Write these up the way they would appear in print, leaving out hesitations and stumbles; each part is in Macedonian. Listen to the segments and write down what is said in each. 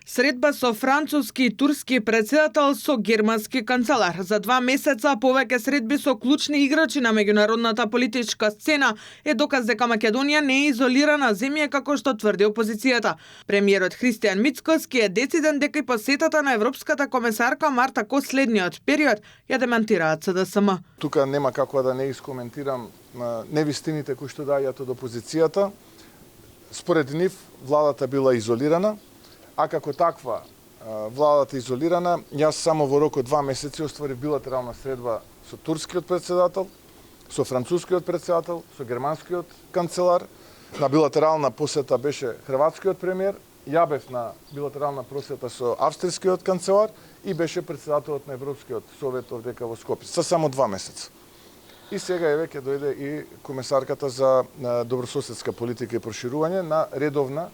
Средба со француски и турски председател со германски канцелар. За 2 месеца повеќе средби со клучни играчи на меѓународната политичка сцена е доказ дека Македонија не е изолирана земја како што тврди опозицијата. Премиерот Христијан Мицкоски е дециден дека и посетата на европската комесарка Марта Кос следниот период ја демантираат СДСМ. Тука нема како да не искоментирам невистините кои што дајат од опозицијата. Според нив владата била изолирана. А како таква владата изолирана, јас само во рок од 2 месеци остварив билатерална средба со турскиот председател, со францускиот председател, со германскиот канцелар. На билатерална посета беше хрватскиот премиер, ја бев на билатерална посета со австрискиот канцелар и беше председателот на Европскиот совет овдека во Скопје. За само 2 месеца. И сега еве ќе дојде и комесарката за добрососедска политика и проширување на редовна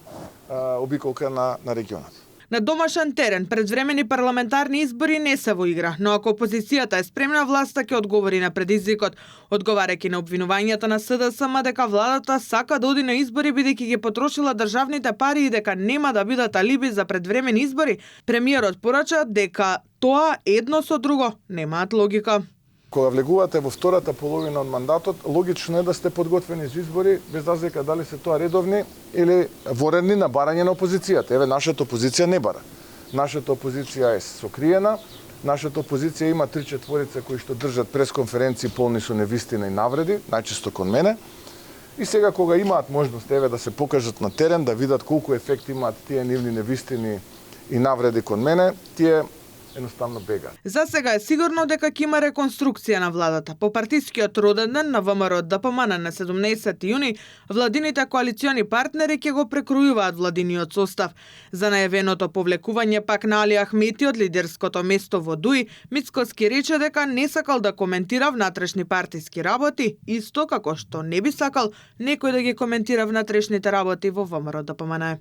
обиколка на регионот. На домашен терен предвремени парламентарни избори не се во игра, но ако опозицијата е спремна, власта ќе одговори на предизвикот, одговарајќи на обвинувањата на СДСМ дека владата сака да оди на избори бидејќи ги потрошила државните пари и дека нема да бидат алиби за предвремени избори. Премиерот порача дека тоа едно со друго немаат логика. Кога влегувате во втората половина од мандатот, логично е да сте подготвени за избори, без разлика дали се тоа редовни или воредни на барање на опозицијата. Еве, нашата опозиција не бара. Нашата опозиција е сокриена, нашата опозиција има 3/4 кои што држат пресконференции полни со невистина и навреди, најчесто кон мене. И сега кога имаат можност еве да се покажат на терен, да видат колку ефект имаат тие нивни невистини и навреди кон мене, тие едноставно бега. За сега е сигурно дека ќе има реконструкција на владата. По партискиот роден ден на ВМРО ДПМН на 17 јуни, владините коалициони партнери ќе го прекројуваат владиниот состав. За најавеното повлекување пак на Али Ахмети од лидерското место во ДУИ, Мицкоски рече дека не сакал да коментира внатрешни партиски работи, исто како што не би сакал некој да ги коментира внатрешните работи во ВМРО ДПМН.